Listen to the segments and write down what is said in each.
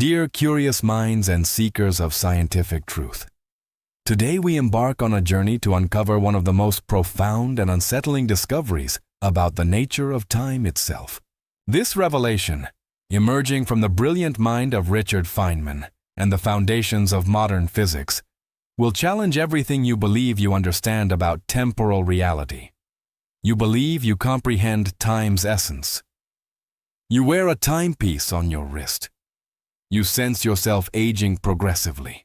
Dear curious minds and seekers of scientific truth, today we embark on a journey to uncover one of the most profound and unsettling discoveries about the nature of time itself. This revelation, emerging from the brilliant mind of Richard Feynman and the foundations of modern physics, will challenge everything you believe you understand about temporal reality. You believe you comprehend time's essence. You wear a timepiece on your wrist. You sense yourself aging progressively.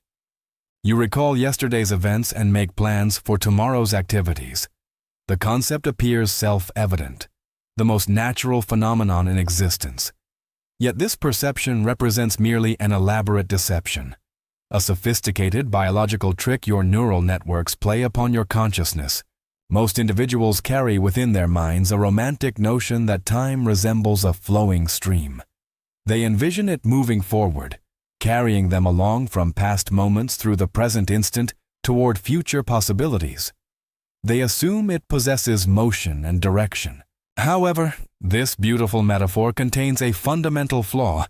You recall yesterday's events and make plans for tomorrow's activities. The concept appears self-evident, the most natural phenomenon in existence. Yet this perception represents merely an elaborate deception, a sophisticated biological trick your neural networks play upon your consciousness. Most individuals carry within their minds a romantic notion that time resembles a flowing stream. They envision it moving forward, carrying them along from past moments through the present instant toward future possibilities. They assume it possesses motion and direction. However, this beautiful metaphor contains a fundamental flaw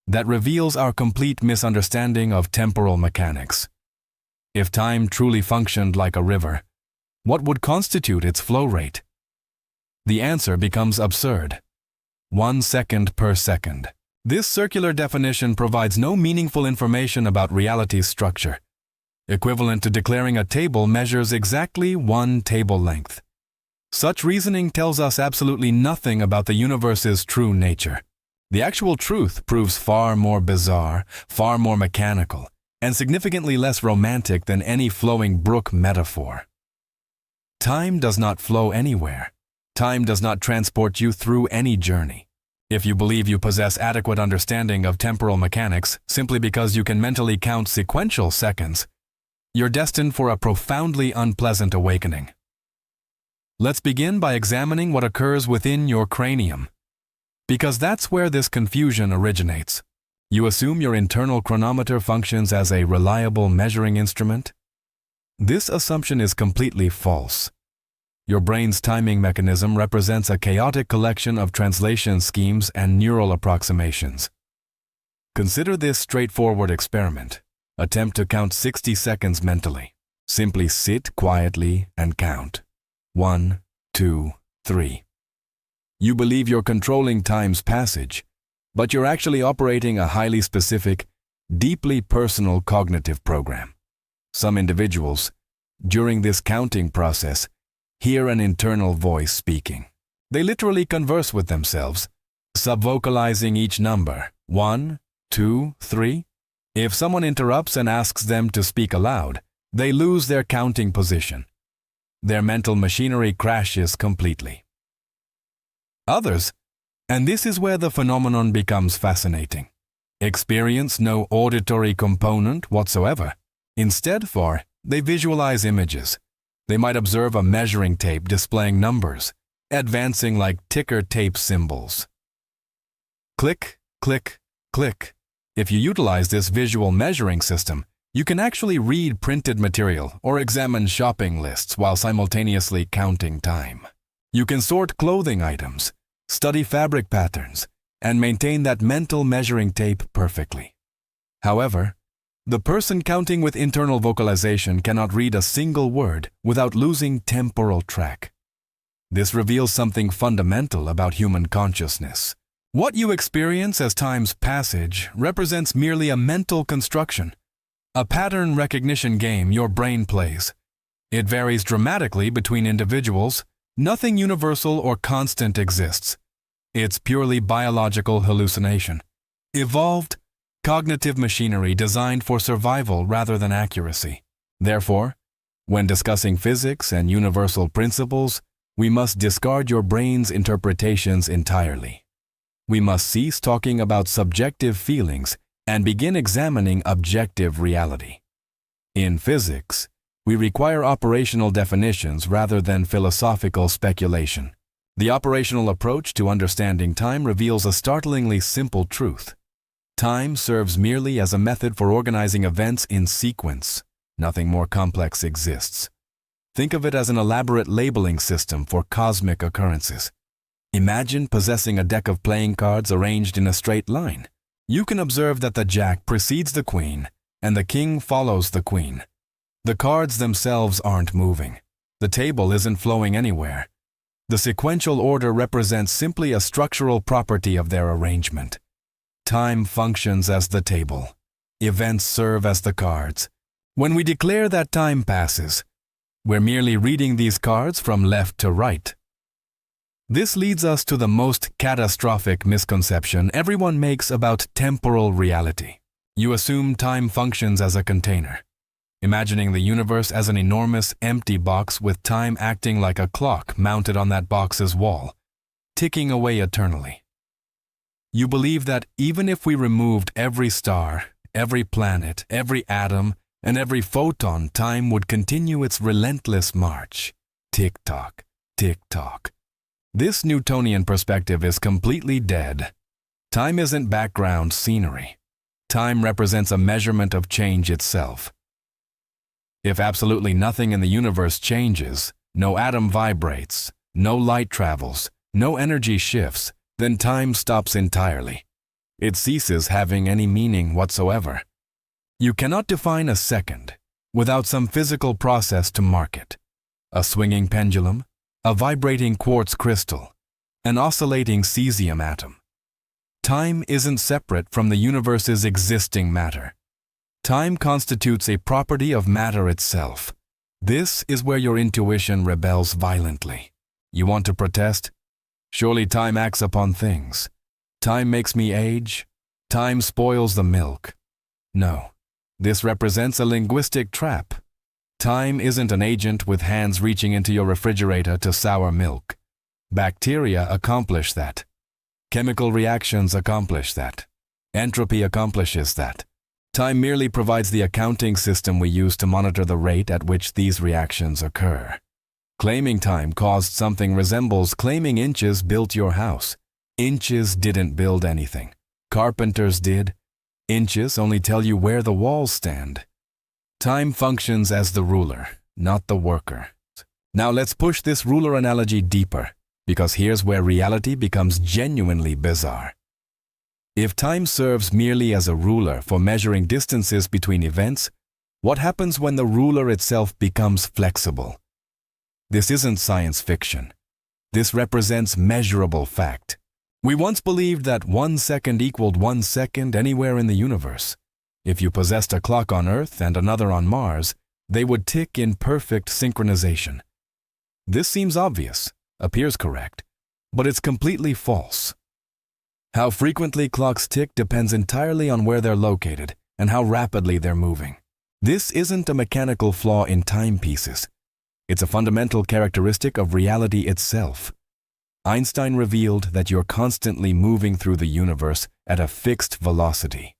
that reveals our complete misunderstanding of temporal mechanics. If time truly functioned like a river, what would constitute its flow rate? The answer becomes absurd. 1 second per second. This circular definition provides no meaningful information about reality's structure. Equivalent to declaring a table measures exactly 1 table length. Such reasoning tells us absolutely nothing about the universe's true nature. The actual truth proves far more bizarre, far more mechanical, and significantly less romantic than any flowing brook metaphor. Time does not flow anywhere. Time does not transport you through any journey. If you believe you possess adequate understanding of temporal mechanics simply because you can mentally count sequential seconds, you're destined for a profoundly unpleasant awakening. Let's begin by examining what occurs within your cranium, because that's where this confusion originates. You assume your internal chronometer functions as a reliable measuring instrument. This assumption is completely false. Your brain's timing mechanism represents a chaotic collection of translation schemes and neural approximations. Consider this straightforward experiment. Attempt to count 60 seconds mentally. Simply sit quietly and count. 1, 2, 3. You believe you're controlling time's passage, but you're actually operating a highly specific, deeply personal cognitive program. Some individuals, during this counting process, hear an internal voice speaking. They literally converse with themselves, subvocalizing each number, 1, 2, 3. If someone interrupts and asks them to speak aloud, they lose their counting position. Their mental machinery crashes completely. Others, and this is where the phenomenon becomes fascinating, experience no auditory component whatsoever. Instead, they visualize images. They might observe a measuring tape displaying numbers, advancing like ticker tape symbols. Click, click, click. If you utilize this visual measuring system, you can actually read printed material or examine shopping lists while simultaneously counting time. You can sort clothing items, study fabric patterns, and maintain that mental measuring tape perfectly. However, the person counting with internal vocalization cannot read a single word without losing temporal track. This reveals something fundamental about human consciousness. What you experience as time's passage represents merely a mental construction, a pattern recognition game your brain plays. It varies dramatically between individuals. Nothing universal or constant exists. It's purely biological hallucination. Evolved, cognitive machinery designed for survival rather than accuracy. Therefore, when discussing physics and universal principles, we must discard your brain's interpretations entirely. We must cease talking about subjective feelings and begin examining objective reality. In physics, we require operational definitions rather than philosophical speculation. The operational approach to understanding time reveals a startlingly simple truth. Time serves merely as a method for organizing events in sequence. Nothing more complex exists. Think of it as an elaborate labeling system for cosmic occurrences. Imagine possessing a deck of playing cards arranged in a straight line. You can observe that the jack precedes the queen and the king follows the queen. The cards themselves aren't moving. The table isn't flowing anywhere. The sequential order represents simply a structural property of their arrangement. Time functions as the table. Events serve as the cards. When we declare that time passes, we're merely reading these cards from left to right. This leads us to the most catastrophic misconception everyone makes about temporal reality. You assume time functions as a container, imagining the universe as an enormous empty box with time acting like a clock mounted on that box's wall, ticking away eternally. You believe that even if we removed every star, every planet, every atom, and every photon, time would continue its relentless march. Tick-tock, tick-tock. This Newtonian perspective is completely dead. Time isn't background scenery. Time represents a measurement of change itself. If absolutely nothing in the universe changes, no atom vibrates, no light travels, no energy shifts, then time stops entirely. It ceases having any meaning whatsoever. You cannot define a second without some physical process to mark it. A swinging pendulum, a vibrating quartz crystal, an oscillating cesium atom. Time isn't separate from the universe's existing matter. Time constitutes a property of matter itself. This is where your intuition rebels violently. You want to protest? Surely time acts upon things. Time makes me age. Time spoils the milk. No, this represents a linguistic trap. Time isn't an agent with hands reaching into your refrigerator to sour milk. Bacteria accomplish that. Chemical reactions accomplish that. Entropy accomplishes that. Time merely provides the accounting system we use to monitor the rate at which these reactions occur. Claiming time caused something resembles claiming inches built your house. Inches didn't build anything. Carpenters did. Inches only tell you where the walls stand. Time functions as the ruler, not the worker. Now let's push this ruler analogy deeper, because here's where reality becomes genuinely bizarre. If time serves merely as a ruler for measuring distances between events, what happens when the ruler itself becomes flexible? This isn't science fiction. This represents measurable fact. We once believed that 1 second equaled 1 second anywhere in the universe. If you possessed a clock on Earth and another on Mars, they would tick in perfect synchronization. This seems obvious, appears correct, but it's completely false. How frequently clocks tick depends entirely on where they're located and how rapidly they're moving. This isn't a mechanical flaw in timepieces. It's a fundamental characteristic of reality itself. Einstein revealed that you're constantly moving through the universe at a fixed velocity.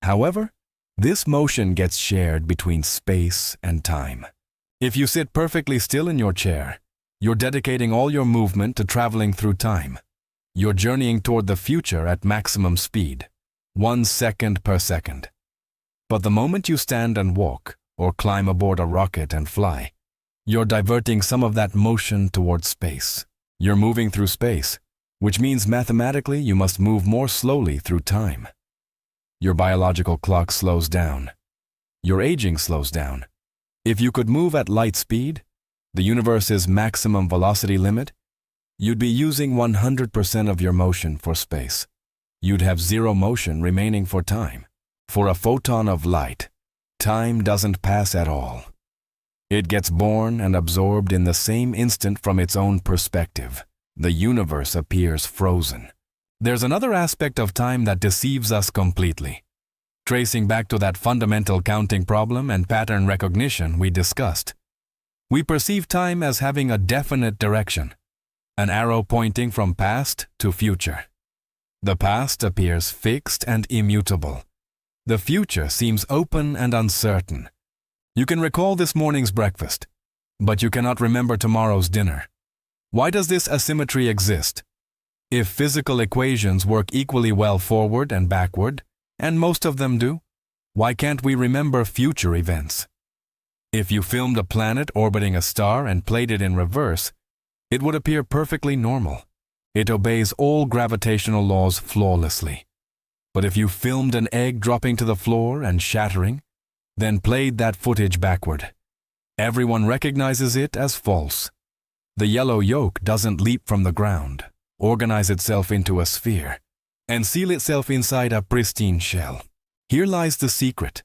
However, this motion gets shared between space and time. If you sit perfectly still in your chair, you're dedicating all your movement to traveling through time. You're journeying toward the future at maximum speed, 1 second per second. But the moment you stand and walk, or climb aboard a rocket and fly, you're diverting some of that motion toward space. You're moving through space, which means mathematically you must move more slowly through time. Your biological clock slows down. Your aging slows down. If you could move at light speed, the universe's maximum velocity limit, you'd be using 100% of your motion for space. You'd have zero motion remaining for time. For a photon of light, time doesn't pass at all. It gets born and absorbed in the same instant from its own perspective. The universe appears frozen. There's another aspect of time that deceives us completely. Tracing back to that fundamental counting problem and pattern recognition we discussed, we perceive time as having a definite direction, an arrow pointing from past to future. The past appears fixed and immutable. The future seems open and uncertain. You can recall this morning's breakfast, but you cannot remember tomorrow's dinner. Why does this asymmetry exist? If physical equations work equally well forward and backward, and most of them do, why can't we remember future events? If you filmed a planet orbiting a star and played it in reverse, it would appear perfectly normal. It obeys all gravitational laws flawlessly. But if you filmed an egg dropping to the floor and shattering, then played that footage backward, everyone recognizes it as false. The yellow yolk doesn't leap from the ground, organize itself into a sphere, and seal itself inside a pristine shell. Here lies the secret.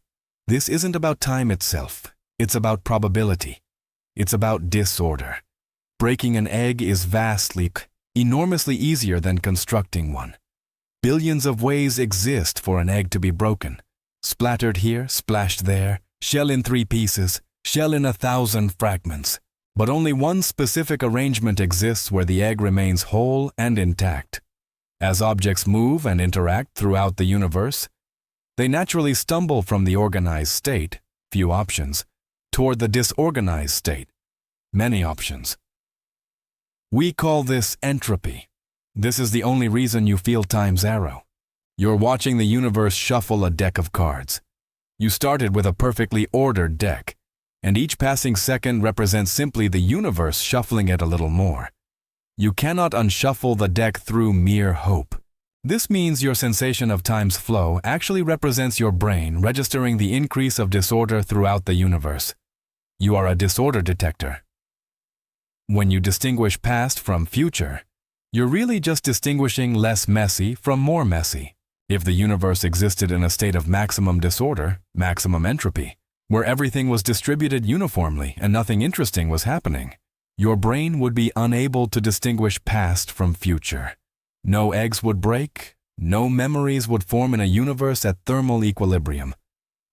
This isn't about time itself. It's about probability. It's about disorder. Breaking an egg is enormously easier than constructing one. Billions of ways exist for an egg to be broken. Splattered here, splashed there, shell in 3 pieces, shell in 1,000 fragments. But only one specific arrangement exists where the egg remains whole and intact. As objects move and interact throughout the universe, they naturally stumble from the organized state, few options, toward the disorganized state, many options. We call this entropy. This is the only reason you feel time's arrow. You're watching the universe shuffle a deck of cards. You started with a perfectly ordered deck, and each passing second represents simply the universe shuffling it a little more. You cannot unshuffle the deck through mere hope. This means your sensation of time's flow actually represents your brain registering the increase of disorder throughout the universe. You are a disorder detector. When you distinguish past from future, you're really just distinguishing less messy from more messy. If the universe existed in a state of maximum disorder, maximum entropy, where everything was distributed uniformly and nothing interesting was happening, your brain would be unable to distinguish past from future. No eggs would break, no memories would form in a universe at thermal equilibrium.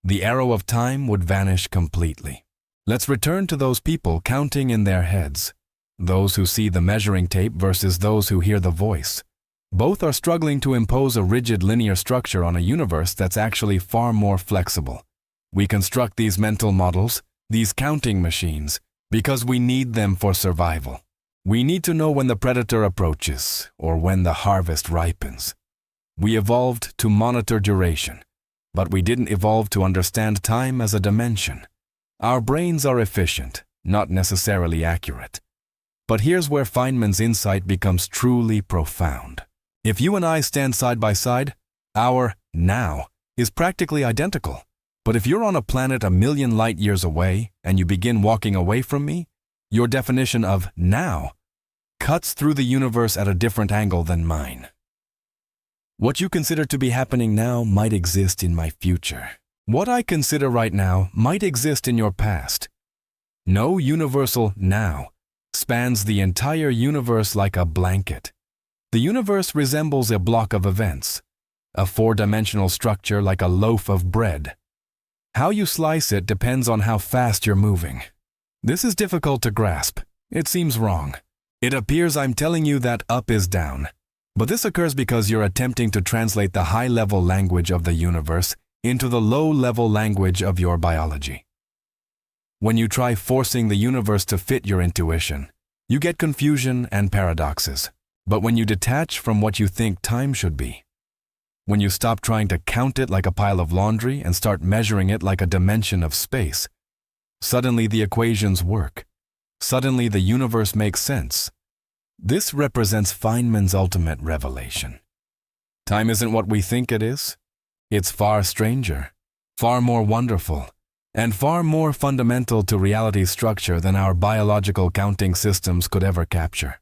The arrow of time would vanish completely. Let's return to those people counting in their heads. Those who see the measuring tape versus those who hear the voice. Both are struggling to impose a rigid linear structure on a universe that's actually far more flexible. We construct these mental models, these counting machines, because we need them for survival. We need to know when the predator approaches or when the harvest ripens. We evolved to monitor duration, but we didn't evolve to understand time as a dimension. Our brains are efficient, not necessarily accurate. But here's where Feynman's insight becomes truly profound. If you and I stand side by side, our now is practically identical. But if you're on a planet 1,000,000 light years away and you begin walking away from me, your definition of now cuts through the universe at a different angle than mine. What you consider to be happening now might exist in my future. What I consider right now might exist in your past. No universal now spans the entire universe like a blanket. The universe resembles a block of events, a 4-dimensional structure like a loaf of bread. How you slice it depends on how fast you're moving. This is difficult to grasp. It seems wrong. It appears I'm telling you that up is down. But this occurs because you're attempting to translate the high-level language of the universe into the low-level language of your biology. When you try forcing the universe to fit your intuition, you get confusion and paradoxes. But when you detach from what you think time should be, when you stop trying to count it like a pile of laundry and start measuring it like a dimension of space, suddenly the equations work. Suddenly the universe makes sense. This represents Feynman's ultimate revelation. Time isn't what we think it is. It's far stranger, far more wonderful, and far more fundamental to reality's structure than our biological counting systems could ever capture.